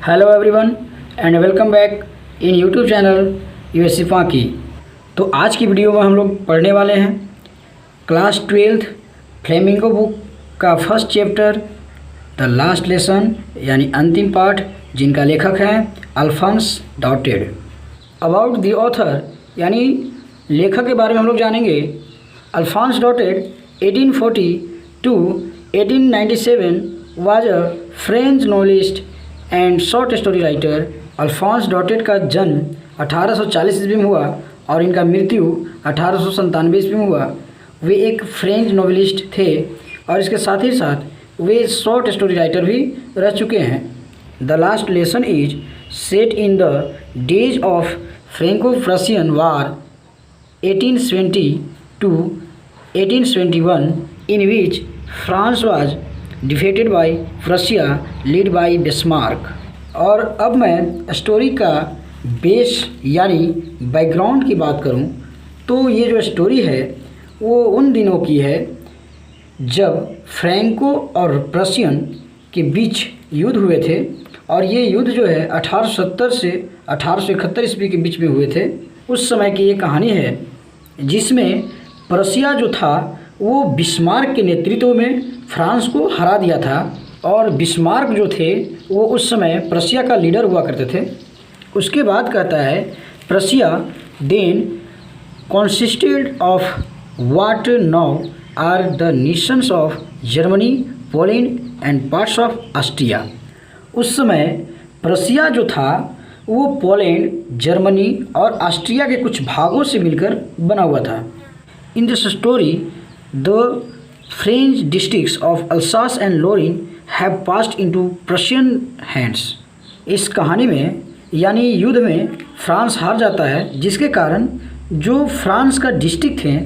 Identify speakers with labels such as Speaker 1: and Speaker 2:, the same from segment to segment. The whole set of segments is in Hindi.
Speaker 1: Hello everyone and welcome back in YouTube channel USC फाकी। तो आज की वीडियो में हम लोग पढ़ने वाले हैं क्लास 12th फ्लेमिंगो बुक का first chapter the last lesson यानी अंतिम पाठ, जिनका लेखक हैं Alphonse dotted. About the author यानी लेखक के बारे में हम लोग जानेंगे। Alphonse dotted 1840 to 1897 was a French novelist and short story writer. Alphonse dotted का जन्म 1840 ईस्वी में हुआ और इनका मृत्यु 1897 ईस्वी में हुआ। वे एक फ्रेंच नॉवेलिस्ट थे और इसके साथ ही साथ वे शॉर्ट स्टोरी राइटर भी रह चुके हैं। The last lesson is set in the days of Franco Prussian war 1820 to 1821 in which France was defeated by Prussia led by Bismarck. और अब मैं स्टोरी का बेस यानी बैकग्राउंड की बात करूं तो ये जो स्टोरी है वो उन दिनों की है जब फ्रैंको और प्रुशियन के बीच युद्ध हुए थे। और ये युद्ध जो है 1870 से 1871 ईस्वी के बीच में हुए थे। उस समय की ये कहानी है जिसमें प्रुशिया जो था वो बिस्मार्क के नेतृत्व में फ्रांस को हरा दिया था। और बिस्मार्क जो थे वो उस समय प्रुशिया का लीडर हुआ करते थे। उसके बाद कहता है Prussia then consisted of what now are the nations of Germany, Poland and parts of Austria। उस समय प्रुशिया जो था वो पोलैंड, जर्मनी और ऑस्ट्रिया के कुछ भागों से मिलकर बना हुआ था। In this story the French districts of Alsace and Lorraine have passed into Prussian hands। इस कहानी में यानी युद्ध में फ्रांस हार जाता है, जिसके कारण जो फ्रांस का डिस्ट्रिक्ट थे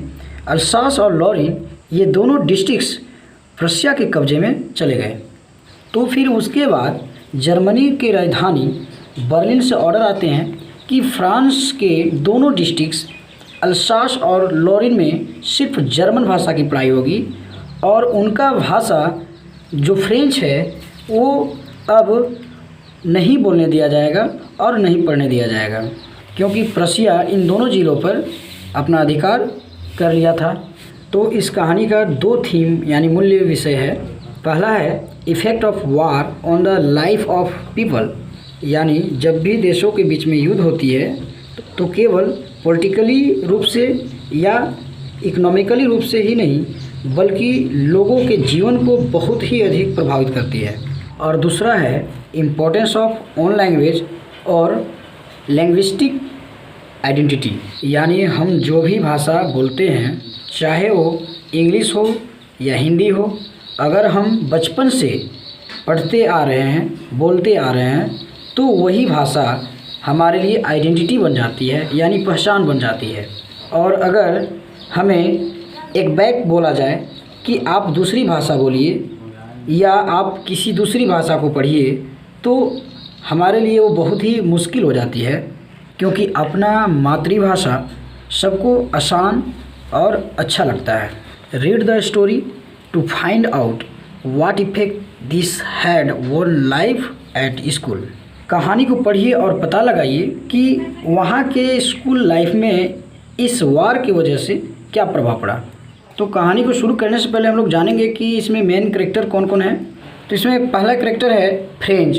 Speaker 1: अल्सास और लॉरेन, ये दोनों डिस्ट्रिक्ट्स प्रुशिया के कब्जे में चले गए। तो फिर उसके बाद जर्मनी की राजधानी बर्लिन से ऑर्डर आते हैं कि फ्रांस के दोनों डिस्ट्रिक्ट्स अल्सास और लॉरेन में सिर्फ जर्मन भाषा की पढ़ाई होगी और उनका भाषा जो फ्रेंच है वो अब नहीं बोलने दिया जाएगा और नहीं पढ़ने दिया जाएगा, क्योंकि प्रुशिया इन दोनों जिलों पर अपना अधिकार कर लिया था। तो इस कहानी का दो थीम यानी मूल्य विषय है। पहला है effect of war on the life of people, यानी जब भी देशों के बीच में युद्ध होती है तो केवल पॉलिटिकली रूप से या इकोनॉमिकली रूप से ही नहीं बल्कि लोगों के जीवन को बहुत ही अधिक प्रभावित करती है। और दूसरा है इम्पोर्टेंस ऑफ ओन लैंग्वेज और लैंग्विस्टिक आइडेंटिटी, यानी हम जो भी भाषा बोलते हैं चाहे वो इंग्लिश हो या हिंदी हो, अगर हम बचपन से पढ़ते आ रहे हैं, बोलते आ रहे हैं, तो वही भाषा हमारे लिए आइडेंटिटी बन जाती है, यानी पहचान बन जाती है। और अगर हमें एक बैक बोला जाए कि आप दूसरी भाषा बोलिए या आप किसी दूसरी भाषा को पढ़िए, तो हमारे लिए वो बहुत ही मुश्किल हो जाती है, क्योंकि अपना मातृभाषा सबको आसान और अच्छा लगता है। Read the story to find out what effect this had on life at school. कहानी को पढ़िए और पता लगाइए कि वहाँ के स्कूल लाइफ में इस वार की वजह से क्या प्रभाव पड़ा। तो कहानी को शुरू करने से पहले हम लोग जानेंगे कि इसमें मेन कैरेक्टर कौन कौन है। तो इसमें पहला कैरेक्टर है फ्रेंच।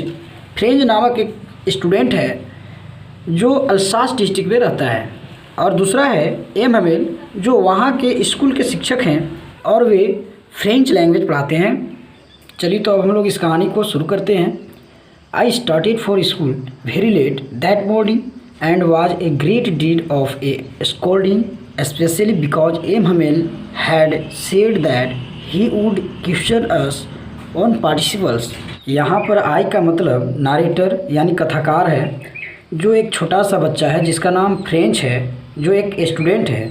Speaker 1: फ्रेंच नामक एक स्टूडेंट है जो अल्सास डिस्ट्रिक्ट में रहता है। और दूसरा है एम हमेल, जो वहाँ के स्कूल के शिक्षक हैं और वे फ्रेंच लैंग्वेज पढ़ाते हैं। चलिए तो अब हम लोग इस कहानी को शुरू करते हैं। I started for school very late that morning and was a great डीड of a scolding, especially because M. Hamel had said that he would question us on participles। यहाँ पर आई का मतलब नारेटर यानी कथाकार है, जो एक छोटा सा बच्चा है जिसका नाम फ्रेंच है, जो एक स्टूडेंट है।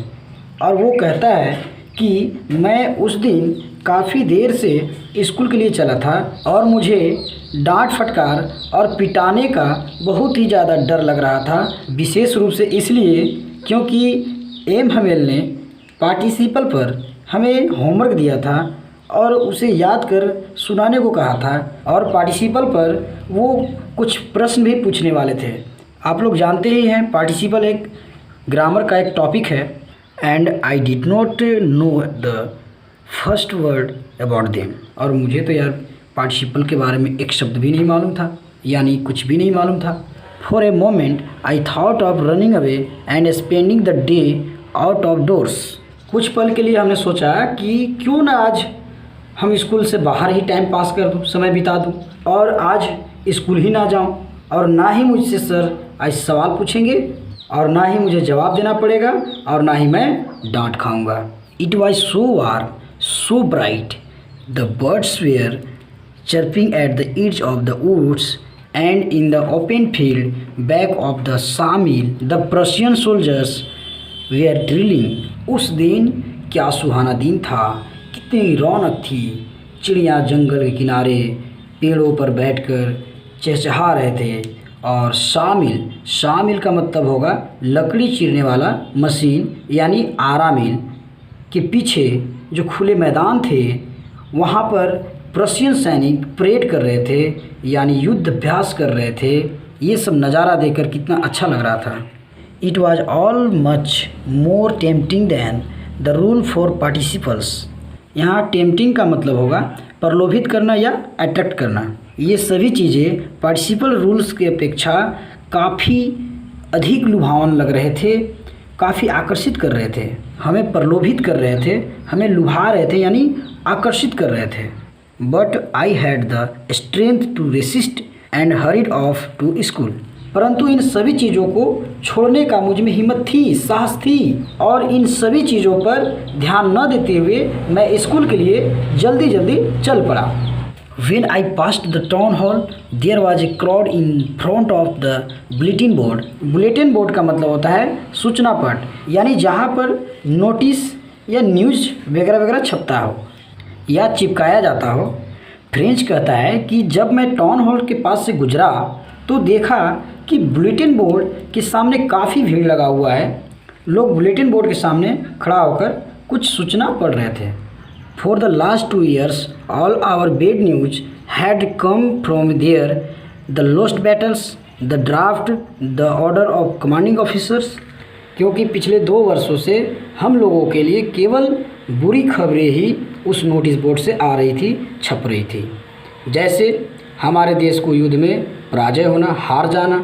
Speaker 1: और वो कहता है कि मैं उस दिन काफ़ी देर से स्कूल के लिए चला था और मुझे डांट फटकार और पिटाने का बहुत ही ज़्यादा डर लग रहा था, विशेष रूप से इसलिए क्योंकि एम हमेल ने पार्टिसिपल पर हमें होमवर्क दिया था और उसे याद कर सुनाने को कहा था और पार्टिसिपल पर वो कुछ प्रश्न भी पूछने वाले थे। आप लोग जानते ही हैं पार्टिसिपल एक ग्रामर का एक टॉपिक है। And I did not know the first word about them. और मुझे तो यार पार्टिसिपल के बारे में एक शब्द भी नहीं मालूम था, यानी कुछ भी नहीं मालूम था। For a moment I thought of running away and spending the day out of doors. कुछ पल के लिए हमने सोचा कि क्यों ना आज हम स्कूल से बाहर ही टाइम पास कर दूँ, समय बिता दूँ और आज स्कूल ही ना जाऊँ और ना ही मुझसे सर आज सवाल पूछेंगे और ना ही मुझे जवाब देना पड़ेगा और ना ही मैं डांट खाऊंगा। It was so warm, so bright, the birds were chirping at the edge of the woods, and in the open field back of the sawmill the Prussian soldiers were drilling। उस दिन क्या सुहाना दिन था, कितनी रौनक थी। चिड़िया जंगल के किनारे पेड़ों पर बैठकर चहचहा रहे थे और शामिल का मतलब होगा लकड़ी चीरने वाला मशीन यानी आरा मिल के पीछे जो खुले मैदान थे वहाँ पर प्रशियन सैनिक परेड कर रहे थे, यानी युद्ध अभ्यास कर रहे थे। ये सब नज़ारा देखकर कितना अच्छा लग रहा था। It was all much more tempting than the rule for participles. यहाँ टेम्पटिंग का मतलब होगा प्रलोभित करना या अट्रैक्ट करना। ये सभी चीज़ें पार्टिसिपल रूल्स की अपेक्षा काफ़ी अधिक लुभावन लग रहे थे, काफ़ी आकर्षित कर रहे थे, हमें प्रलोभित कर रहे थे, हमें लुभा रहे थे यानी आकर्षित कर रहे थे। But I had the strength to resist and hurried off to school. परंतु इन सभी चीज़ों को छोड़ने का मुझ में हिम्मत थी, साहस थी और इन सभी चीज़ों पर ध्यान न देते हुए मैं स्कूल के लिए जल्दी चल पड़ा। When I passed the town hall, there was a crowd in front of the bulletin board। Bulletin board का मतलब होता है सूचना पट, यानी जहाँ पर नोटिस या न्यूज़ वगैरह छपता हो या चिपकाया जाता हो। फ्रेंच कहता है कि जब मैं टाउन हॉल के पास से गुजरा तो देखा कि बुलेटिन बोर्ड के सामने काफ़ी भीड़ लगा हुआ है। लोग बुलेटिन बोर्ड के सामने खड़ा होकर कुछ सूचना पढ़ रहे थे। For the last 2 years all our bad news had come from there, the lost battles, the draft, the order of commanding officers. क्योंकि पिछले 2 वर्षों से हम लोगों के लिए केवल बुरी खबरें ही उस नोटिस बोर्ड से आ रही थी, छप रही थी। जैसे हमारे देश को युद्ध में पराजय होना, हार जाना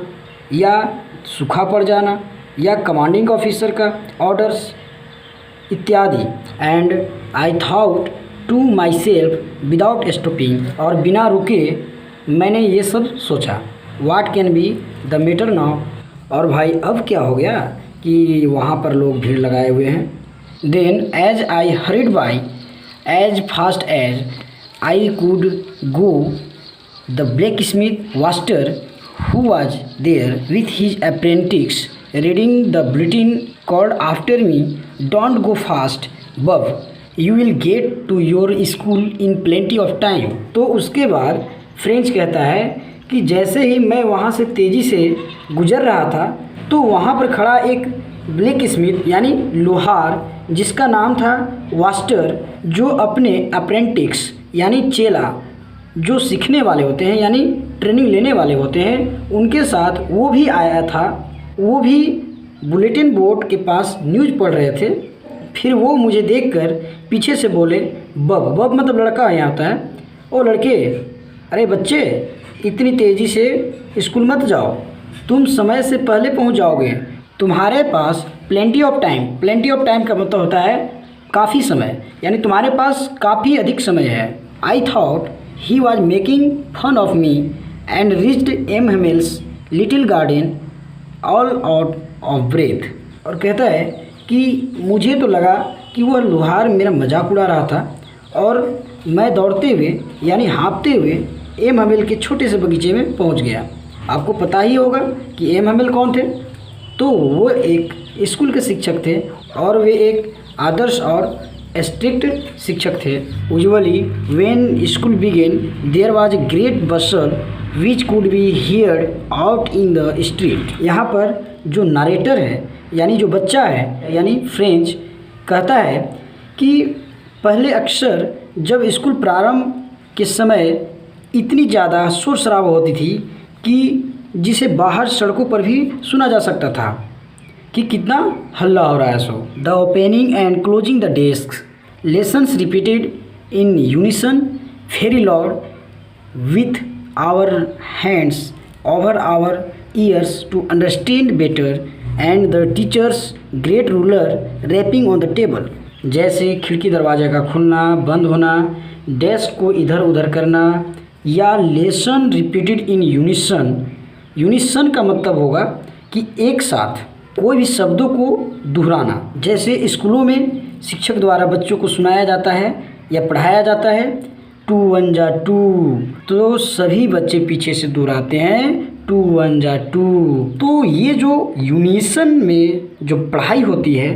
Speaker 1: या सूखा पड़ जाना या कमांडिंग ऑफिसर का ऑर्डर्स इत्यादि। And I thought to myself without stopping. और बिना रुके मैंने ये सब सोचा। What can be the matter now. और भाई अब क्या हो गया कि वहाँ पर लोग भीड़ लगाए हुए हैं। Then as I hurried by as fast as I could go, the blacksmith master who was there with his apprentice reading the bulletin called after me, "Don't go fast, Bob. You will get to your school in plenty of time." तो उसके बाद फ्रेंच कहता है कि जैसे ही मैं वहाँ से तेज़ी से गुजर रहा था तो वहाँ पर खड़ा एक ब्लैक स्मिथ यानी लोहार जिसका नाम था वास्टर, जो अपने अप्रेंटिस यानी चेला जो सीखने वाले होते हैं यानी ट्रेनिंग लेने वाले होते हैं, उनके साथ वो भी आया था। वो भी बुलेटिन बोर्ड के पास न्यूज़ पढ़ रहे थे। फिर वो मुझे देखकर पीछे से बोले, बब मतलब लड़का यहाँ होता है। ओ लड़के, अरे बच्चे, इतनी तेज़ी से स्कूल मत जाओ, तुम समय से पहले पहुँच जाओगे। तुम्हारे पास प्लेंटी ऑफ टाइम का मतलब होता है काफ़ी समय, यानी तुम्हारे पास काफ़ी अधिक समय है। I thought he was making fun of me and reached M Hamel's little garden all out of breath. और कहता है कि मुझे तो लगा कि वह लोहार मेरा मजाक उड़ा रहा था और मैं दौड़ते हुए यानी हाँफते हुए एम हेमेल के छोटे से बगीचे में पहुंच गया। आपको पता ही होगा कि एम हेमेल कौन थे। तो वो एक स्कूल के शिक्षक थे और वे एक आदर्श और स्ट्रिक्ट शिक्षक थे। Usually when school began there was a great bustle which could be heard out in the street. यहाँ पर जो नरेटर है यानी जो बच्चा है यानी फ्रेंच कहता है कि पहले अक्सर जब स्कूल प्रारंभ के समय इतनी ज़्यादा शोर शराबा होती थी कि जिसे बाहर सड़कों पर भी सुना जा सकता था कि कितना हल्ला हो रहा है। So the opening and closing the desk, lessons repeated in unison very loud with our hands over our ears to understand better, and the teacher's great ruler rapping on the table। जैसे खिड़की दरवाजे का खुलना बंद होना, डेस्क को इधर उधर करना, या lesson repeated in unison. Unison का मतलब होगा कि एक साथ कोई भी शब्दों को दोहराना। जैसे स्कूलों में शिक्षक द्वारा बच्चों को सुनाया जाता है या पढ़ाया जाता है 2 1 जा 2, तो सभी बच्चे पीछे से दोहराते हैं 2 1 जा 2। तो ये जो यूनिसन में जो पढ़ाई होती है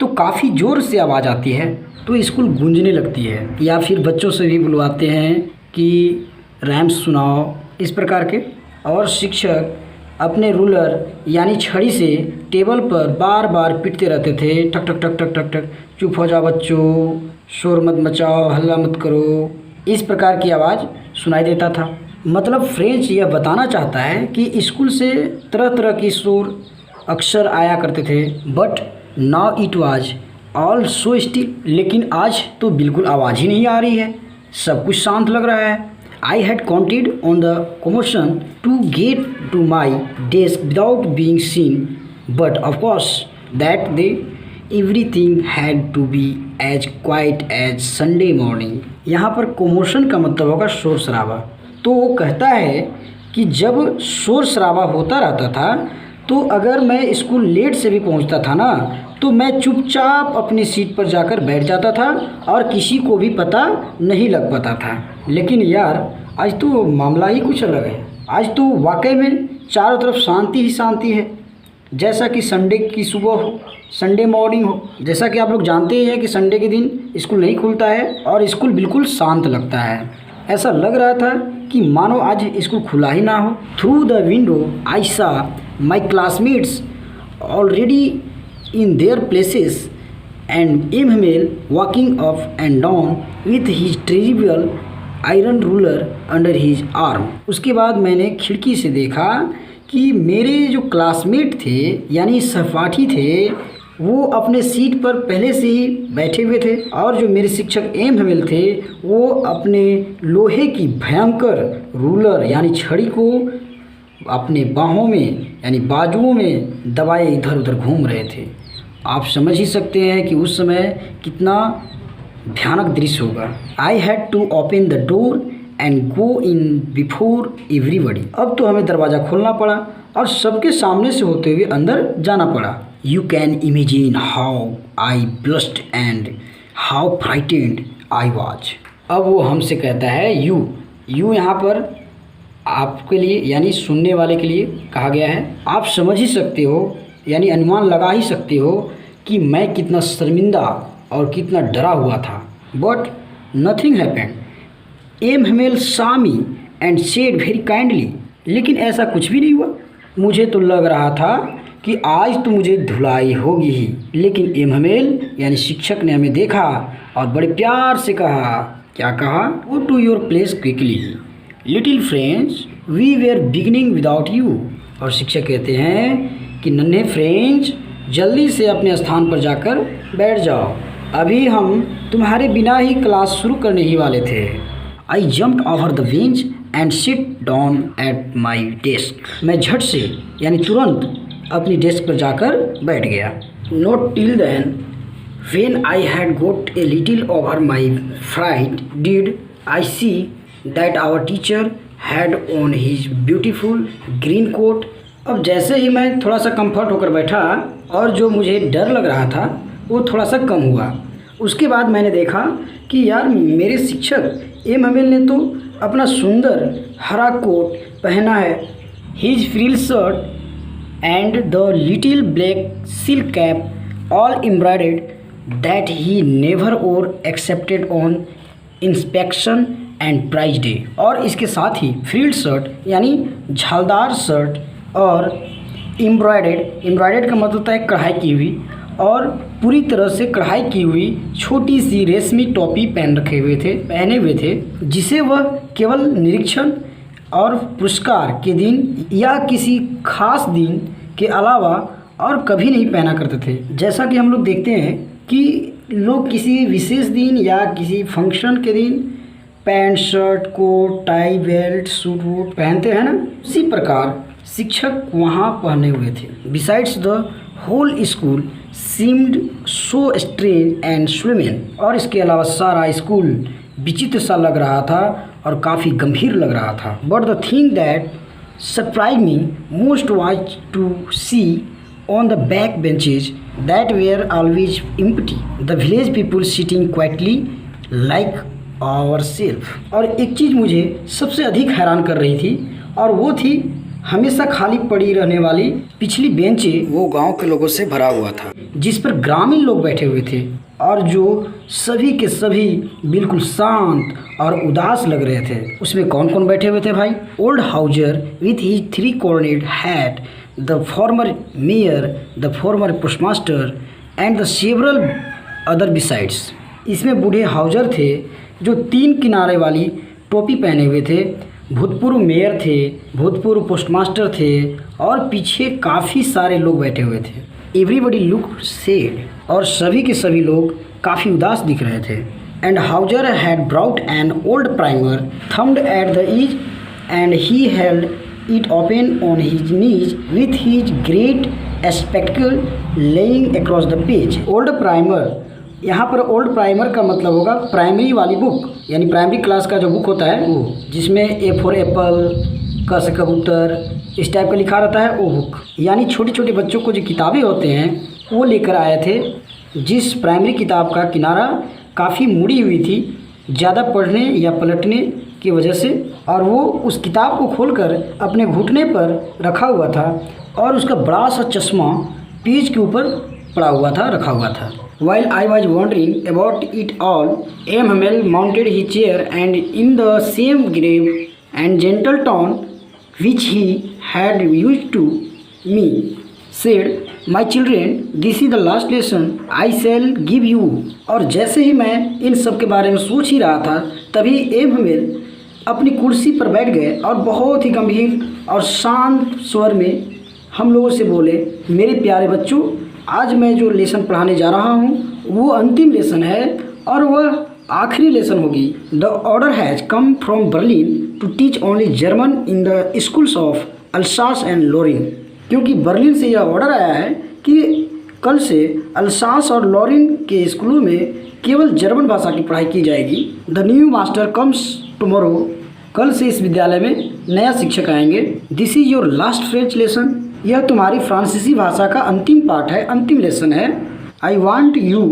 Speaker 1: तो काफ़ी ज़ोर से आवाज़ आती है तो स्कूल गूंजने लगती है। या फिर बच्चों से भी बुलवाते हैं कि रैम्स सुनाओ, इस प्रकार के। और शिक्षक अपने रूलर यानी छड़ी से टेबल पर बार बार पीटते रहते थे, ठक ठक ठक ठक ठक ठक, चुप हो जाओ बच्चों, शोर मत मचाओ, हल्ला मत करो, इस प्रकार की आवाज़ सुनाई देता था। मतलब फ्रेंच यह बताना चाहता है कि स्कूल से तरह तरह की शोर अक्सर आया करते थे, but now it was all so still. लेकिन आज तो बिल्कुल आवाज़ ही नहीं आ रही है, सब कुछ शांत लग रहा है। I had counted on the commotion to get to my desk without being seen, but of course that day everything had to be as quiet as Sunday morning. यहाँ पर कोमोशन का मतलब होगा शोर शराबा। तो वो कहता है कि जब शोर शराबा होता रहता था तो अगर मैं स्कूल लेट से भी पहुँचता था ना तो मैं चुपचाप अपनी सीट पर जाकर बैठ जाता था और किसी को भी पता नहीं लग पाता था। लेकिन यार आज तो मामला ही कुछ अलग है। आज तो वाकई में चारों तरफ शांति ही शांति है, जैसा कि संडे की सुबह हो, संडे मॉर्निंग हो। जैसा कि आप लोग जानते ही हैं कि संडे के दिन स्कूल नहीं खुलता है और स्कूल बिल्कुल शांत लगता है। ऐसा लग रहा था कि मानो आज स्कूल खुला ही ना हो। थ्रू द विंडो आई सा my classmates already in their places and MML walking up and down with his trivial iron ruler under his arm. उसके बाद मैंने खिड़की से देखा कि मेरे जो क्लासमेट थे यानी सहपाठी थे वो अपने सीट पर पहले से ही बैठे हुए थे और जो मेरे शिक्षक एमएमएल थे वो अपने लोहे की भयंकर रूलर यानी छड़ी को अपने बाहों में यानी बाजुओं में दबाए इधर उधर घूम रहे थे। आप समझ ही सकते हैं कि उस समय कितना भयानक दृश्य होगा। I had to open the door and go in before everybody. अब तो हमें दरवाज़ा खोलना पड़ा और सबके सामने से होते हुए अंदर जाना पड़ा। You can imagine how I blushed and how frightened I was. अब वो हमसे कहता है यू यहाँ पर आपके लिए यानी सुनने वाले के लिए कहा गया है। आप समझ ही सकते हो यानी अनुमान लगा ही सकते हो कि मैं कितना शर्मिंदा और कितना डरा हुआ था। But nothing happened. MML saw me and said very kindly। लेकिन ऐसा कुछ भी नहीं हुआ। मुझे तो लग रहा था कि आज तो मुझे धुलाई होगी ही, लेकिन एमएमएल यानी शिक्षक ने हमें देखा और बड़े प्यार से कहा, क्या कहा? Go to your place quickly little friends, we were beginning without you. और शिक्षक कहते हैं कि नन्हे फ्रेंड्स जल्दी से अपने स्थान पर जाकर बैठ जाओ, अभी हम तुम्हारे बिना ही क्लास शुरू करने ही वाले थे। आई jumped over the bench and sit down at my desk. मैं झट से यानी तुरंत अपनी डेस्क पर जाकर बैठ गया। Not till then when I had got a little over my fright did I see that our teacher had on his beautiful green coat. अब जैसे ही मैं थोड़ा सा कंफर्ट होकर बैठा और जो मुझे डर लग रहा था वो थोड़ा सा कम हुआ। उसके बाद मैंने देखा कि यार मेरे शिक्षक एमएमएल ने तो अपना सुंदर हरा कोट पहना है, his frill shirt and the little black silk cap all embroidered that he never wore accepted on inspection and prize day. और इसके साथ ही फ्रिल शर्ट यानी झालदार शर्ट और एम्ब्रॉयडर्ड का मतलब होता है कढ़ाई की हुई, और पूरी तरह से कढ़ाई की हुई छोटी सी रेशमी टोपी पहने हुए थे, जिसे वह केवल निरीक्षण और पुरस्कार के दिन या किसी खास दिन के अलावा और कभी नहीं पहना करते थे। जैसा कि हम लोग देखते हैं कि लोग किसी विशेष दिन या किसी फंक्शन के दिन pant shirt coat tie belt suit वूट पहनते हैं ना, उसी प्रकार शिक्षक वहाँ पहने हुए थे। Besides the whole school seemed so strange and solemn, और इसके अलावा सारा स्कूल विचित्र सा लग रहा था और काफ़ी गंभीर लग रहा था। But the thing that surprise me most was to see on the back benches that were always empty, the village people sitting quietly like ourselves। और एक चीज़ मुझे सबसे अधिक हैरान कर रही थी, और वो थी हमेशा खाली पड़ी रहने वाली पिछली बेंचें। वो गांव के लोगों से भरा हुआ था, जिस पर ग्रामीण लोग बैठे हुए थे और जो सभी के सभी बिल्कुल शांत और उदास लग रहे थे। उसमें कौन कौन बैठे हुए थे भाई? Old Houser with his 3 cornered hat, the former mayor, the former postmaster and the several other besides। इसमें बूढ़े हाउजर थे जो 3 किनारे वाली टोपी पहने हुए थे, भूतपूर्व मेयर थे, भूतपूर्व पोस्टमास्टर थे, और पीछे काफ़ी सारे लोग बैठे हुए थे। एवरीबडी लुक्ड सैड, और सभी के सभी लोग काफ़ी उदास दिख रहे थे। And Hauser had brought an old primer thumbed at the edge and he held it open on his knees with his great spectacle laying across the page। Old primer, यहाँ पर ओल्ड प्राइमर का मतलब होगा प्राइमरी वाली बुक, यानी प्राइमरी क्लास का जो बुक होता है वो, जिसमें ए फॉर एप्पल, क से कबूतर, इस टाइप का लिखा रहता है, वो बुक। यानी छोटे छोटे बच्चों को जो किताबें होते हैं वो लेकर आए थे, जिस प्राइमरी किताब का किनारा काफ़ी मुड़ी हुई थी ज़्यादा पढ़ने या पलटने की वजह से, और वो उस किताब को खोलकर अपने घुटने पर रखा हुआ था, और उसका बड़ा सा चश्मा पेज के ऊपर पड़ा हुआ था, रखा हुआ था। While I was wondering about it all, M. Hamel mounted his chair and in the same grave and gentle tone which he had used to me said, "My children, this is the last lesson I shall give you।" और जैसे ही मैं इन सब के बारे में सोच ही रहा था, तभी एम हमेल अपनी कुर्सी पर बैठ गए और बहुत ही गंभीर और शांत स्वर में हम लोगों से बोले, मेरे प्यारे बच्चों, आज मैं जो लेसन पढ़ाने जा रहा हूँ वो अंतिम लेसन है और वह आखिरी लेसन होगी। The order has come from Berlin to teach only German in the schools of Alsace and Lorraine. क्योंकि बर्लिन से यह ऑर्डर आया है कि कल से अल्सास और लोरिन के स्कूलों में केवल जर्मन भाषा की पढ़ाई की जाएगी। The new master comes tomorrow. कल से इस विद्यालय में नया शिक्षक आएंगे। This is your last French lesson. यह तुम्हारी फ्रांसीसी भाषा का अंतिम पाठ है, अंतिम लेसन है। I want you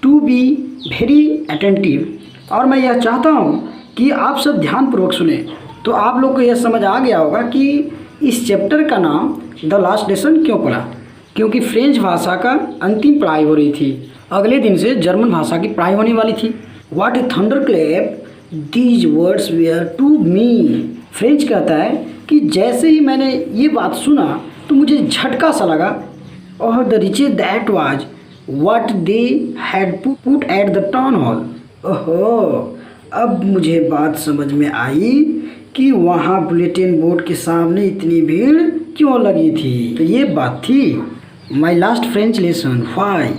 Speaker 1: to be very attentive. और मैं यह चाहता हूँ कि आप सब ध्यानपूर्वक सुने। तो आप लोग को यह समझ आ गया होगा कि इस चैप्टर का नाम द लास्ट लेसन क्यों पड़ा, क्योंकि फ्रेंच भाषा का अंतिम पढ़ाई हो रही थी। अगले दिन से जर्मन भाषा की पढ़ाई होने वाली थी। What a thunderclap these words were to me. French कहता है कि जैसे ही मैंने ये बात सुना तो मुझे झटका सा लगा। और the riches that was what they had put at the town hall. ओहो, अब मुझे बात समझ में आई कि वहाँ बुलेटिन बोर्ड के सामने इतनी भीड़ क्यों लगी थी। तो ये बात थी। My last French lesson, why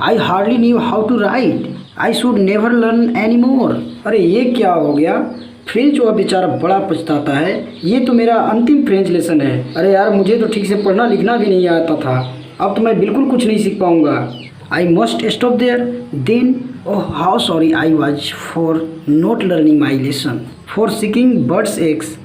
Speaker 1: I hardly knew how to write, I should never learn any more. अरे ये क्या हो गया, फ्रेंच वह बेचारा बड़ा पछताता है, ये तो मेरा अंतिम फ्रेंच लेसन है। अरे यार, मुझे तो ठीक से पढ़ना लिखना भी नहीं आता था, अब तो मैं बिल्कुल कुछ नहीं सीख पाऊँगा। I must stop there then. Oh how sorry I was for not learning my lesson, for seeking birds eggs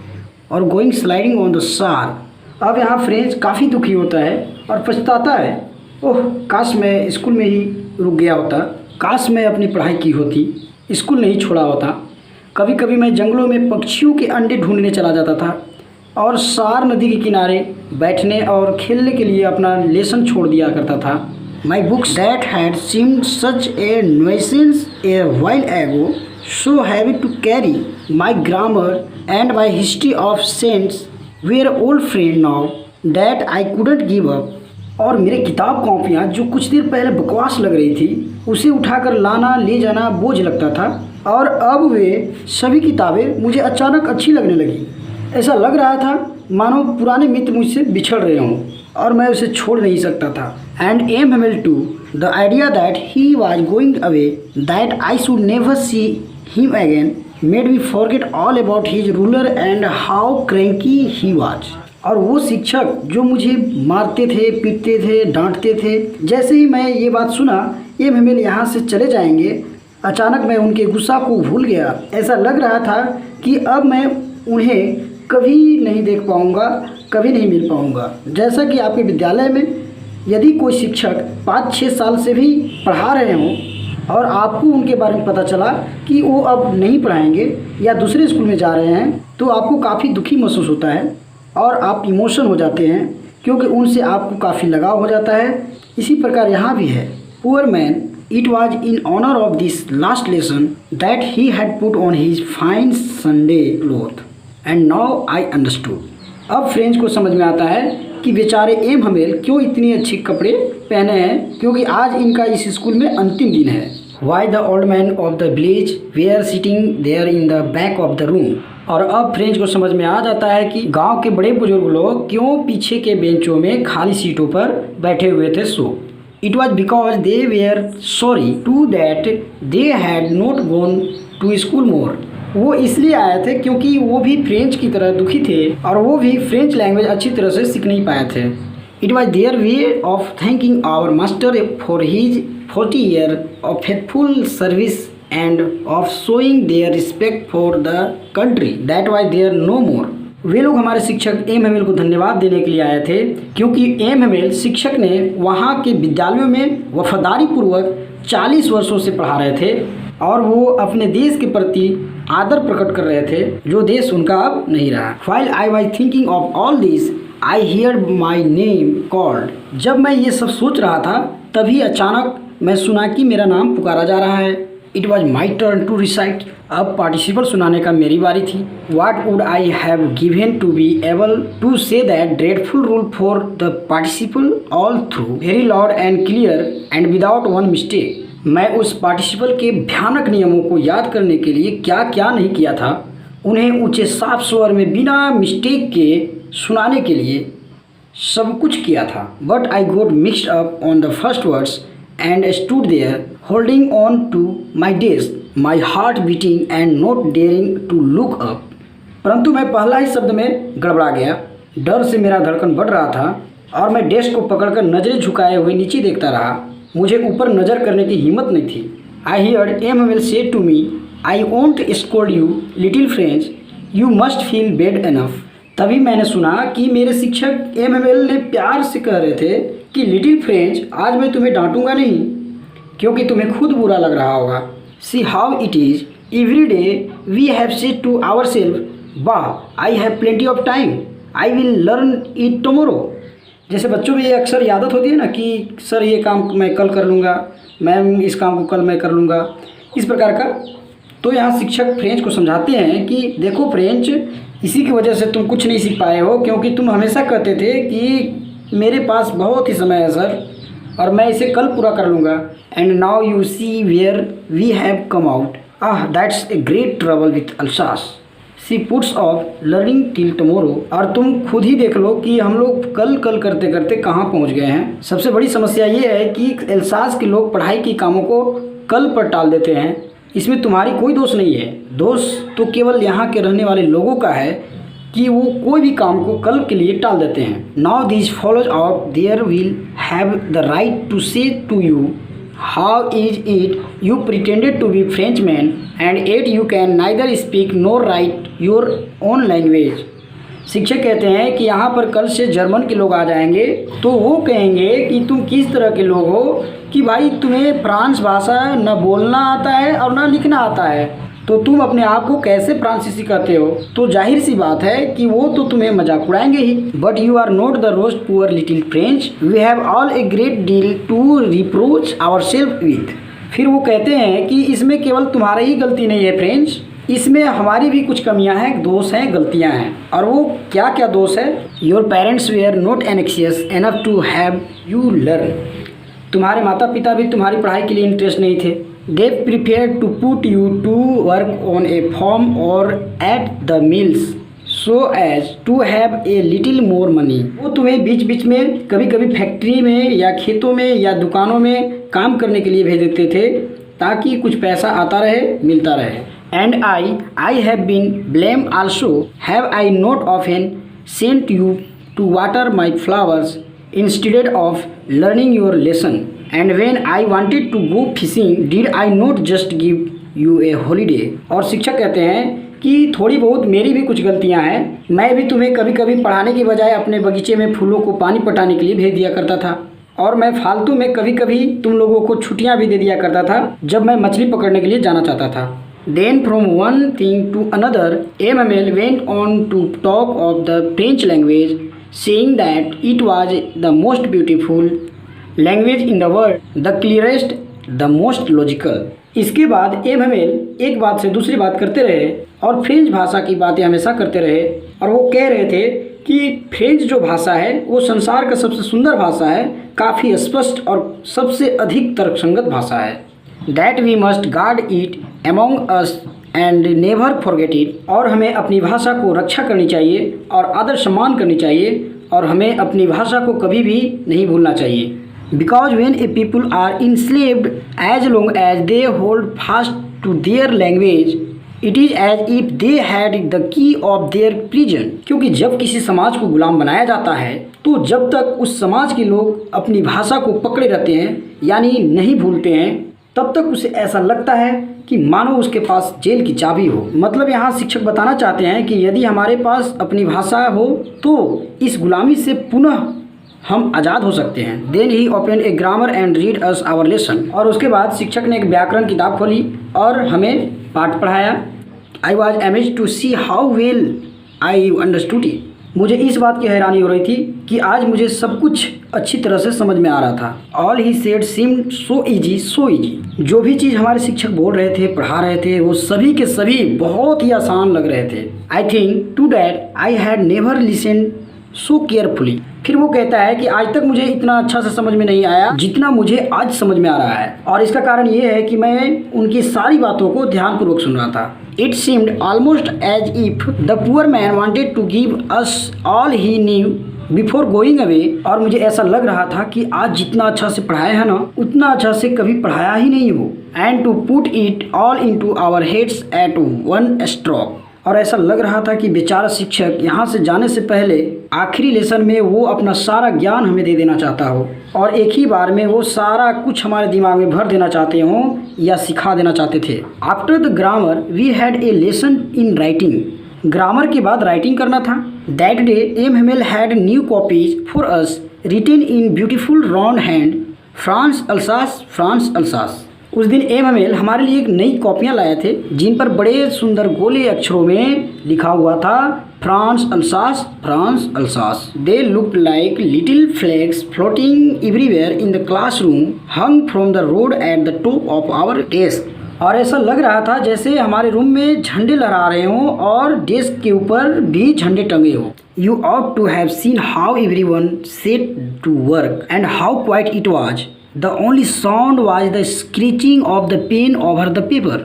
Speaker 1: or going sliding on the Saar. अब यहाँ फ्रेंच काफ़ी दुखी होता है और पछताता है। ओह, काश मैं स्कूल में ही रुक गया होता, काश मैं अपनी पढ़ाई की होती, स्कूल नहीं छोड़ा होता। कभी कभी मैं जंगलों में पक्षियों के अंडे ढूंढने चला जाता था और सार नदी के किनारे बैठने और खेलने के लिए अपना लेसन छोड़ दिया करता था। My books that had seemed such A nuisance A while ago, so heavy to carry, my grammar and my history of saints were old friend now that I couldn't give up और मेरे किताब कॉपियाँ जो कुछ देर पहले बकवास लग रही थी उसे उठाकर लाना ले जाना बोझ लगता था, और अब वे सभी किताबें मुझे अचानक अच्छी लगने लगी। ऐसा लग रहा था मानो पुराने मित्र मुझसे बिछड़ रहे हों और मैं उसे छोड़ नहीं सकता था। And M Hamel too the idea that he was going away, that I should never see him again, made me forget all about his ruler and how cranky he was. और वो शिक्षक जो मुझे मारते थे, पीटते थे, डांटते थे, जैसे ही मैं ये बात सुना एम हेमिल यहाँ से चले जाएंगे, अचानक मैं उनके गुस्सा को भूल गया। ऐसा लग रहा था कि अब मैं उन्हें कभी नहीं देख पाऊँगा, कभी नहीं मिल पाऊँगा। जैसा कि आपके विद्यालय में यदि कोई शिक्षक 5-6 साल से भी पढ़ा रहे हों और आपको उनके बारे में पता चला कि वो अब नहीं पढ़ाएंगे या दूसरे स्कूल में जा रहे हैं, तो आपको काफ़ी दुखी महसूस होता है और आप इमोशन हो जाते हैं, क्योंकि उनसे आपको काफ़ी लगाव हो जाता है। इसी प्रकार यहाँ भी है। Poor man, it was in honour of this last lesson that he had put on his fine Sunday cloth and now I understood. अब फ्रेंच को समझ में आता है कि बेचारे एम हेमिल क्यों इतने अच्छे कपड़े पहने हैं, क्योंकि आज इनका इस स्कूल में अंतिम दिन है। Why the old man of the village were sitting there in the back of the room. और अब फ्रेंच को समझ में आ जाता है कि गांव के बड़े बुजुर्ग लोग क्यों पीछे के बेंचों में खाली सीटों पर बैठे हुए थे। So it was because they were sorry to that they had not gone to school more. वो इसलिए आए थे क्योंकि वो भी फ्रेंच की तरह दुखी थे और वो भी फ्रेंच लैंग्वेज अच्छी तरह से सीख नहीं पाए थे। It was their way of thanking our master for his 40 years of faithful service and of showing their respect for the country that was there no more। वे लोग हमारे शिक्षक एम हेमिल को धन्यवाद देने के लिए आए थे, क्योंकि एम हेमिल शिक्षक ने वहाँ के विद्यालयों में वफादारी पूर्वक 40 वर्षों से पढ़ा रहे थे और वो अपने देश के प्रति आदर प्रकट कर रहे थे, जो देश उनका अब नहीं रहा। While I was thinking of all this, I heard my name called। जब मैं ये सब सोच रहा था तभी अचानक मैं सुना कि मेरा नाम पुकारा जा रहा है। It was my turn to recite. अब पार्टिसिपल सुनाने का मेरी बारी थी। What would I have given to be able to say that dreadful rule for the participle all through very loud and clear and without one mistake. मैं उस पार्टिसिपल के भयानक नियमों को याद करने के लिए क्या क्या नहीं किया था, उन्हें ऊंचे साफ स्वर में बिना मिस्टेक के सुनाने के लिए सब कुछ किया था। But I got mixed up on the first words and stood there holding on to my desk, my heart beating and not daring to look up। परंतु मैं पहला ही शब्द में गड़बड़ा गया। डर से मेरा धड़कन बढ़ रहा था और मैं डेस्क को पकड़कर नजरें झुकाए हुए नीचे देखता रहा। मुझे ऊपर नज़र करने की हिम्मत नहीं थी। I heard M Hamel say to me, I won't scold you little French, you must feel bad enough। तभी मैंने सुना कि मेरे शिक्षक एम हेमिल ने प्यार से कह रहे थे कि लिटिल फ्रेंच, आज मैं तुम्हें डांटूंगा नहीं क्योंकि तुम्हें खुद बुरा लग रहा होगा। See how it is every day we have said to our self, वाह I have plenty of time, I will learn it tomorrow. जैसे बच्चों में ये अक्सर ये आदत होती है ना कि सर ये काम मैं कल कर लूँगा, मैम इस काम को कल मैं कर लूँगा, इस प्रकार का। तो यहाँ शिक्षक फ्रेंच को समझाते हैं कि देखो फ्रेंच, इसी की वजह से तुम कुछ नहीं सीख पाए हो, क्योंकि तुम हमेशा कहते थे कि मेरे पास बहुत ही समय है सर और मैं इसे कल पूरा कर लूँगा। And now you see where we have come out, that's a great trouble with Alsace, she puts off learning till tomorrow. और तुम खुद ही देख लो कि हम लोग कल कल करते करते कहाँ पहुँच गए हैं। सबसे बड़ी समस्या ये है कि अल्सास के लोग पढ़ाई के कामों को कल पर टाल देते हैं। इसमें तुम्हारी कोई दोष नहीं है, दोष तो केवल यहाँ के रहने वाले लोगों का है कि वो कोई भी काम को कल के लिए टाल देते हैं। Now this follows out there will have the right to say to you, how is it you pretended to be Frenchman and yet you can neither speak nor write your own language. शिक्षक कहते हैं कि यहाँ पर कल से जर्मन के लोग आ जाएंगे तो वो कहेंगे कि तुम किस तरह के लोग हो कि भाई तुम्हें फ्रांस भाषा न बोलना आता है और न लिखना आता है, तो तुम अपने आप को कैसे फ्रांसीसी कहते हो। तो जाहिर सी बात है कि वो तो तुम्हें मजाक उड़ाएंगे ही। But you are not the worst poor little French, we have all a great deal to reproach our self with. फिर वो कहते हैं कि इसमें केवल तुम्हारी ही गलती नहीं है फ्रेंच, इसमें हमारी भी कुछ कमियां हैं, दोष हैं, गलतियां हैं। और वो क्या क्या दोष है? Your parents were not anxious enough to have you learn. तुम्हारे माता पिता भी तुम्हारी पढ़ाई के लिए इंटरेस्ट नहीं थे। They prepare to put you to work on a farm or at the mills so as to have a little more money. वो तुम्हें बीच बीच में कभी कभी फैक्ट्री में या खेतों में या दुकानों में काम करने के लिए भेज देते थे ताकि कुछ पैसा आता रहे, मिलता रहे। And I have been blame also. Have I not often sent you to water my flowers instead of learning your lesson. And when I wanted to go fishing did I not just give you a holiday. और शिक्षक कहते हैं कि थोड़ी बहुत मेरी भी कुछ गलतियां हैं। मैं भी तुम्हें कभी कभी पढ़ाने की बजाय अपने बगीचे में फूलों को पानी पटाने के लिए भेज दिया करता था। और मैं फालतू में कभी कभी तुम लोगों को छुट्टियां भी दे दिया करता था जब मैं मछली पकड़ने के लिए जाना चाहता था। Then from one thing to another, Emmanuel went on to talk of the French language, saying that it was the most beautiful language in the world, the clearest, the most logical. इसके बाद एमएमएल एक बात से दूसरी बात करते रहे और फ्रेंच भाषा की बातें हमेशा करते रहे। और वो कह रहे थे कि फ्रेंच जो भाषा है वो संसार का सबसे सुंदर भाषा है, काफ़ी स्पष्ट और सबसे अधिक तर्कसंगत भाषा है। That we must guard it among us and never forget it। और हमें अपनी भाषा को रक्षा करनी चाहिए और आदर सम्मान करनी चाहिए और हमें अपनी भाषा को कभी भी नहीं भूलना चाहिए। Because when a people are enslaved, as long as they hold fast to their language, it is as if they had the key of their prison। क्योंकि जब किसी समाज को गुलाम बनाया जाता है तो जब तक उस समाज के लोग अपनी भाषा को पकड़े रहते हैं यानी नहीं भूलते हैं तब तक उसे ऐसा लगता है कि मानो उसके पास जेल की चाबी हो। मतलब यहाँ शिक्षक बताना चाहते हैं कि यदि हमारे पास अपनी भाषा हो तो इस गुलामी से पुनः हम आज़ाद हो सकते हैं। Then he open a grammar and read us our lesson. और उसके बाद शिक्षक ने एक व्याकरण किताब खोली और हमें पाठ पढ़ाया। I was amazed to see how well I understood it. मुझे इस बात की हैरानी हो रही थी कि आज मुझे सब कुछ अच्छी तरह से समझ में आ रहा था। All he said seemed so easy so easy. जो भी चीज़ हमारे शिक्षक बोल रहे थे, पढ़ा रहे थे, वो सभी के सभी बहुत ही आसान लग रहे थे। I think too that I had never listen so carefully. फिर वो कहता है कि आज तक मुझे इतना अच्छा से समझ में नहीं आया जितना मुझे आज समझ में आ रहा है। और इसका कारण ये है कि मैं उनकी सारी बातों को ध्यानपूर्वक सुन रहा था। It seemed almost as if the poor man wanted to give us all he knew before going away। और मुझे ऐसा लग रहा था कि आज जितना अच्छा से पढ़ाया है ना उतना अच्छा से कभी पढ़ाया ही नहीं हो। And to put it all into our heads at one stroke। और ऐसा लग रहा था कि बेचारा शिक्षक यहाँ से जाने से पहले आखिरी लेसन में वो अपना सारा ज्ञान हमें दे देना चाहता हो और एक ही बार में वो सारा कुछ हमारे दिमाग में भर देना चाहते हों या सिखा देना चाहते थे। After the grammar we had a lesson in writing. Grammar के बाद राइटिंग करना था। That day M Hamel had new copies for us written in beautiful round hand France Alsace France Alsace. उस दिन एमएमएल हमारे लिए एक नई कॉपियाँ लाए थे जिन पर बड़े सुंदर गोले अक्षरों में लिखा हुआ था France Alsace France Alsace. They looked like little flags floating everywhere in the classroom hung from the rod at the top of our desk. और ऐसा लग रहा था जैसे हमारे रूम में झंडे लहरा रहे हों और डेस्क के ऊपर भी झंडे टंगे हों। You ought to have seen how everyone set to work and how quiet it was। The only sound was the scratching of the pen over the paper।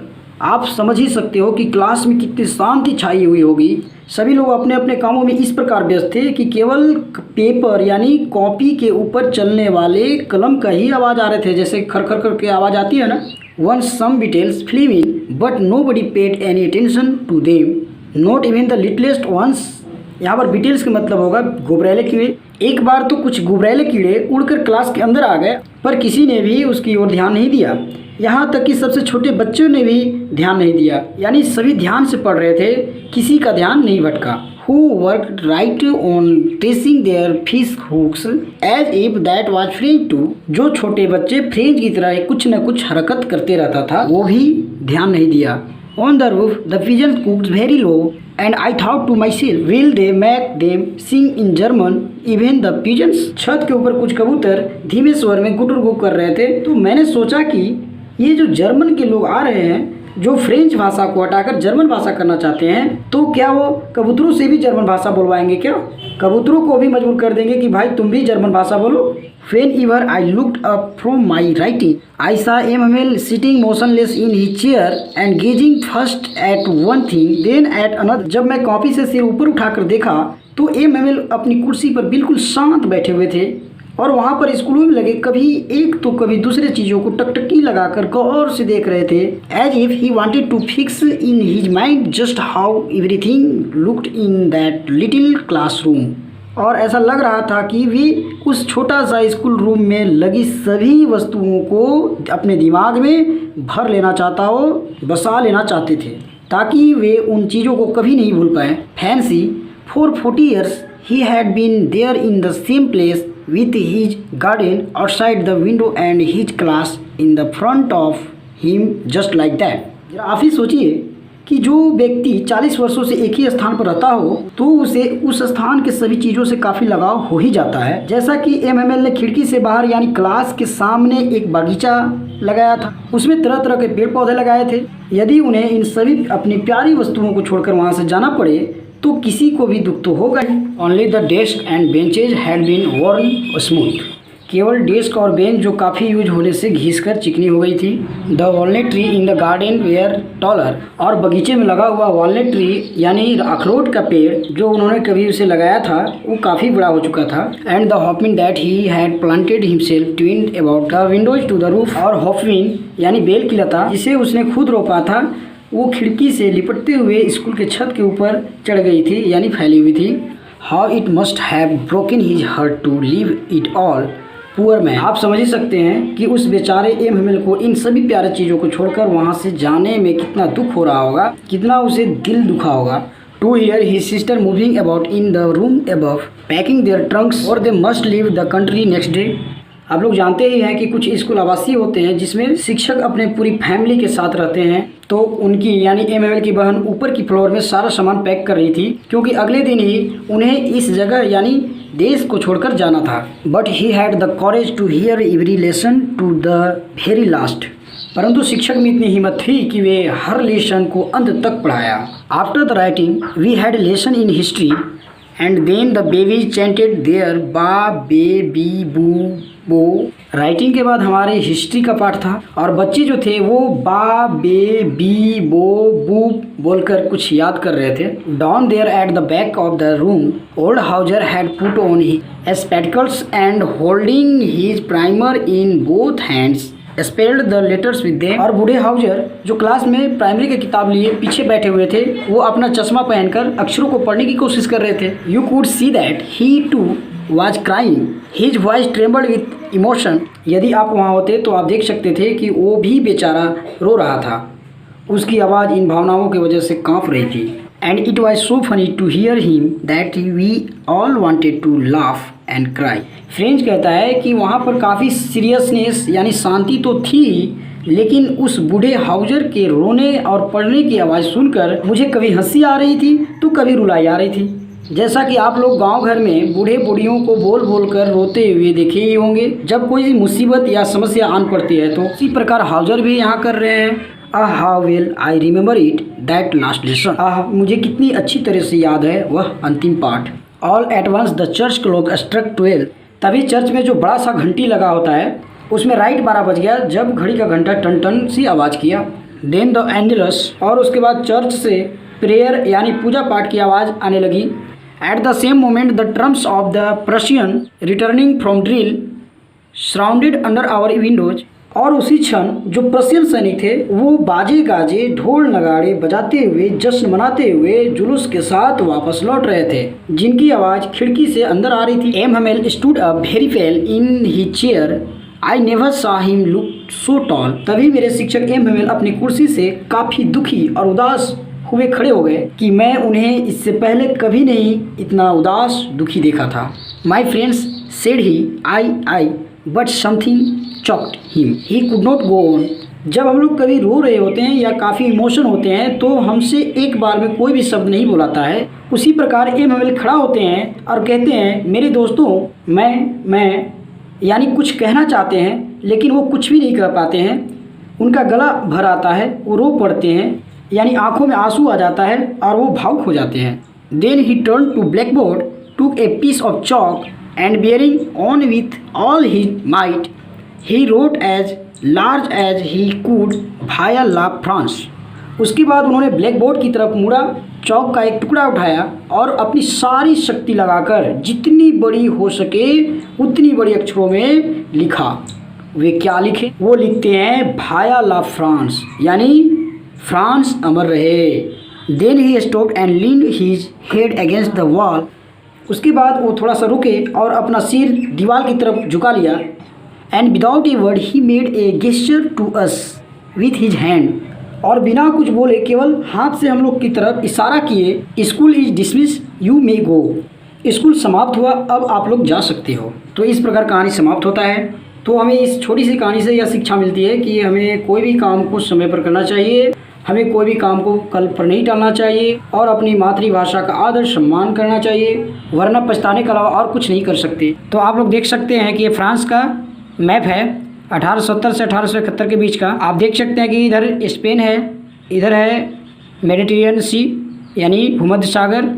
Speaker 1: आप समझ ही सकते हो कि क्लास में कितनी शांति छाई हुई होगी। सभी लोग अपने अपने कामों में इस प्रकार व्यस्त थे कि केवल पेपर यानी कॉपी के ऊपर चलने वाले कलम का ही आवाज़ आ रहे थे, जैसे खर करके आवाज़ आती है ना। Once some details flew in, but nobody paid any attention to them, not even the littlest ones। यहाँ पर डिटेल्स का मतलब होगा गुबरैले कीड़े। एक बार तो कुछ गुबरैले कीड़े उड़कर क्लास के अंदर आ गए पर किसी ने भी उसकी ओर ध्यान नहीं दिया। यहाँ तक कि सबसे छोटे बच्चों ने भी ध्यान नहीं दिया, यानी सभी ध्यान से पढ़ रहे थे, किसी का ध्यान नहीं भटका। Who worked right on tracing their fish hooks as if that was French too। जो छोटे बच्चे फ्रेंच की तरह कुछ न कुछ हरकत करते रहता था वो भी ध्यान नहीं दिया। On the roof the pigeons cooked very low and I thought to myself, will they make them sing in German even the pigeons। छत के ऊपर कुछ कबूतर धीमे स्वर में गुटुर गु कर रहे थे तो मैंने सोचा कि ये जो जर्मन के लोग आ रहे हैं जो फ्रेंच भाषा को हटाकर जर्मन भाषा करना चाहते हैं, तो क्या वो कबूतरों से भी जर्मन भाषा बोलवाएंगे क्या? कबूतरों को भी मजबूर कर देंगे कि भाई तुम भी जर्मन भाषा बोलो। Whenever I looked up from my writing, I saw Emmanuel sitting motionless in his chair and gazing first at one thing, then at another. जब मैं कॉपी से सिर ऊपर उठाकर देखा तो एमएमएल अपनी कुर्सी पर बिल्कुल शांत बैठे हुए थे और वहाँ पर स्कूलों में लगे कभी एक तो कभी दूसरे चीज़ों को टकटकी लगाकर गौर से देख रहे थे, as if he wanted to fix in his mind just how everything looked in that little classroom. और ऐसा लग रहा था कि वे उस छोटा सा स्कूल रूम में लगी सभी वस्तुओं को अपने दिमाग में भर लेना चाहता हो, बसा लेना चाहते थे, ताकि वे उन चीज़ों को कभी नहीं भूल पाए। Fancy for 40 years he had been there in the same place with his garden outside the window and his class in the front of him just like that। जरा आप ही सोचिए कि जो व्यक्ति 40 वर्षों से एक ही स्थान पर रहता हो तो उसे उस स्थान के सभी चीज़ों से काफ़ी लगाव हो ही जाता है। जैसा कि एमएमएल ने खिड़की से बाहर यानी क्लास के सामने एक बागीचा लगाया था, उसमें तरह तरह के पेड़ पौधे लगाए थे। यदि उन्हें इन सभी अपनी प्यारी वस्तुओं को छोड़कर वहाँ से जाना पड़े तो किसी को भी दुख तो होगा ही। Only the desk and benches had been worn smooth. केवल डेस्क और बेंच जो काफ़ी यूज होने से घिसकर चिकनी हो गई थी। The walnut tree in the garden were taller. और बगीचे में लगा हुआ वॉलनट ट्री यानी अखरोट का पेड़ जो उन्होंने कभी उसे लगाया था वो काफ़ी बड़ा हो चुका था। And the hop vine that he had planted himself twined about the windows to the roof. और हॉपविन यानी बेल की लता जिसे उसने खुद रोपा था वो खिड़की से लिपटते हुए स्कूल के छत के ऊपर चढ़ गई थी यानी फैली हुई थी। How it must have broken his heart to leave it all poor man. आप समझ ही सकते हैं कि उस बेचारे एमएमएल को इन सभी प्यारे चीज़ों को छोड़कर वहाँ से जाने में कितना दुख हो रहा होगा, कितना उसे दिल दुखा होगा। To hear his sister moving about in the room above packing their trunks और they must leave the country next day. आप लोग जानते ही हैं कि कुछ स्कूल आवासीय होते हैं जिसमें शिक्षक अपने पूरी फैमिली के साथ रहते हैं, तो उनकी यानी एमएमएल की बहन ऊपर की फ्लोर में सारा सामान पैक कर रही थी क्योंकि अगले दिन ही उन्हें इस जगह यानी देश को छोड़कर जाना था। But he had the courage to hear every lesson to the very last. परंतु शिक्षक में इतनी हिम्मत थी कि वे हर लेसन को अंत तक पढ़ाया। After the writing we had lesson in history and then the babies chanted their ba be B बू बो। राइटिंग के बाद हमारे हिस्ट्री का पाठ था और बच्चे जो थे वो बा बे बी बो बू बोलकर कुछ याद कर रहे थे। Down there at the back of the room old Hauser had put on his spectacles and holding his primer in both hands spelled the letters with them. और बूढ़े हाउजर जो क्लास में प्राइमरी की किताब लिए पीछे बैठे हुए थे वो अपना चश्मा पहनकर अक्षरों को पढ़ने की कोशिश कर रहे थे। You could see that he too was crying, his voice trembled with emotion। यदि आप वहाँ होते तो आप देख सकते थे कि वो भी बेचारा रो रहा था, उसकी आवाज़ इन भावनाओं की वजह से कांप रही थी। And it was so funny to hear him that we all wanted to laugh and cry। French कहता है कि वहाँ पर काफ़ी सीरियसनेस यानी शांति तो थी, लेकिन उस बूढ़े हाउजर के रोने और पढ़ने की आवाज़ सुनकर मुझे कभी हंसी आ रही थी तो कभी रुलाई आ रही थी। जैसा कि आप लोग गांव घर में बूढ़े बूढ़ियों को बोल बोल कर रोते हुए देखे ही होंगे जब कोई मुसीबत या समस्या आन पड़ती है, तो इसी प्रकार हाउजर भी यहाँ कर रहे हैं। Ah how well I remember it that last lesson. आह मुझे कितनी अच्छी तरह से याद है वह अंतिम पाठ। All at once the church clock struck 12। तभी चर्च में जो बड़ा सा घंटी लगा होता है उसमें राइट 12 बज गया जब घड़ी का घंटा टन टन सी आवाज़ किया। Then the Angelus. और उसके बाद चर्च से प्रेयर यानी पूजा पाठ की आवाज़ आने लगी। At the same moment, the drums of the Prussian returning from drill sounded under our windows। और उसी क्षण जो प्रशियन सैनिक थे वो बाजे गाजे ढोल नगाड़े बजाते हुए जश्न मनाते हुए जुलूस के साथ वापस लौट रहे थे, जिनकी आवाज़ खिड़की से अंदर आ रही थी। MML stood up very pale in his chair। I never saw him look so tall। तभी मेरे शिक्षक एमएमएल अपनी कुर्सी से काफ़ी दुखी और उदास हुए खड़े हो गए कि मैं उन्हें इससे पहले कभी नहीं इतना उदास दुखी देखा था। My friends said he I but something choked him, he could not go on. जब हम लोग कभी रो रहे होते हैं या काफ़ी इमोशन होते हैं तो हमसे एक बार में कोई भी शब्द नहीं बोलाता है। उसी प्रकार एमएमएल खड़ा होते हैं और कहते हैं मेरे दोस्तों मैं यानी कुछ कहना चाहते हैं लेकिन वो कुछ भी नहीं कह पाते हैं। उनका गला भर आता है, वो रो पड़ते हैं, यानी आंखों में आंसू आ जाता है और वो भावुक हो जाते हैं। Then he turn to blackboard, took a piece of chalk and bearing on with all his might he wrote as large as he could भाया ला फ्रांस। उसके बाद उन्होंने ब्लैक बोर्ड की तरफ मुड़ा, चौक का एक टुकड़ा उठाया और अपनी सारी शक्ति लगाकर जितनी बड़ी हो सके उतनी बड़ी अक्षरों में लिखा। वे क्या लिखे? वो लिखते हैं भाया ला फ्रांस, यानी फ्रांस अमर रहे। Then he stopped and leaned his head against the wall. उसके बाद वो थोड़ा सा रुके और अपना सिर दीवार की तरफ झुका लिया। And without a word he made a gesture to us with his hand. और बिना कुछ बोले केवल हाथ से हम लोग की तरफ इशारा किए। School is dismiss, you may go. School समाप्त हुआ, अब आप लोग जा सकते हो। तो इस प्रकार कहानी समाप्त होता है। तो हमें इस छोटी सी कहानी से यह शिक्षा मिलती है कि हमें कोई भी काम को समय पर करना चाहिए, हमें कोई भी काम को कल पर नहीं टालना चाहिए और अपनी मातृभाषा का आदर सम्मान करना चाहिए, वरना पछताने के अलावा और कुछ नहीं कर सकते। तो आप लोग देख सकते हैं कि ये फ्रांस का मैप है 1870 से 1871 के बीच का। आप देख सकते हैं कि इधर स्पेन है, इधर है मेडिटेरियन सी यानी भूमध्य सागर,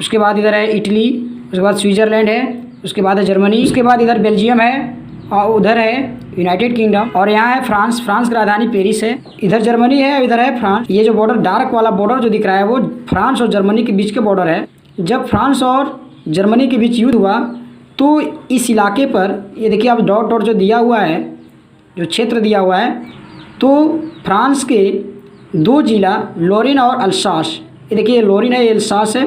Speaker 1: उसके बाद इधर है इटली, उसके बाद स्विट्ज़रलैंड है, उसके बाद है जर्मनी, उसके बाद इधर बेल्जियम है और उधर है यूनाइटेड किंगडम, और यहाँ है फ्रांस। फ्रांस की राजधानी पेरिस है। इधर जर्मनी है, इधर है फ्रांस। ये जो बॉर्डर डार्क वाला बॉर्डर जो दिख रहा है वो फ्रांस और जर्मनी के बीच के बॉर्डर है। जब फ्रांस और जर्मनी के बीच युद्ध हुआ तो इस इलाके पर ये देखिए आप डॉट डॉट जो दिया हुआ है, जो क्षेत्र दिया हुआ है, तो फ्रांस के दो ज़िला लोरिन और अल्सास, ये देखिए ये लोरिन है, ये अल्सास है,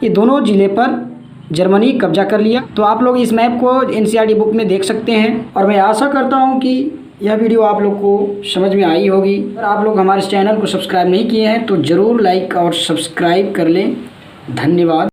Speaker 1: ये दोनों ज़िले पर जर्मनी कब्जा कर लिया। तो आप लोग इस मैप को एनसीईआरटी बुक में देख सकते हैं। और मैं आशा करता हूं कि यह वीडियो आप लोग को समझ में आई होगी। अगर आप लोग हमारे चैनल को सब्सक्राइब नहीं किए हैं तो ज़रूर लाइक और सब्सक्राइब कर लें। धन्यवाद।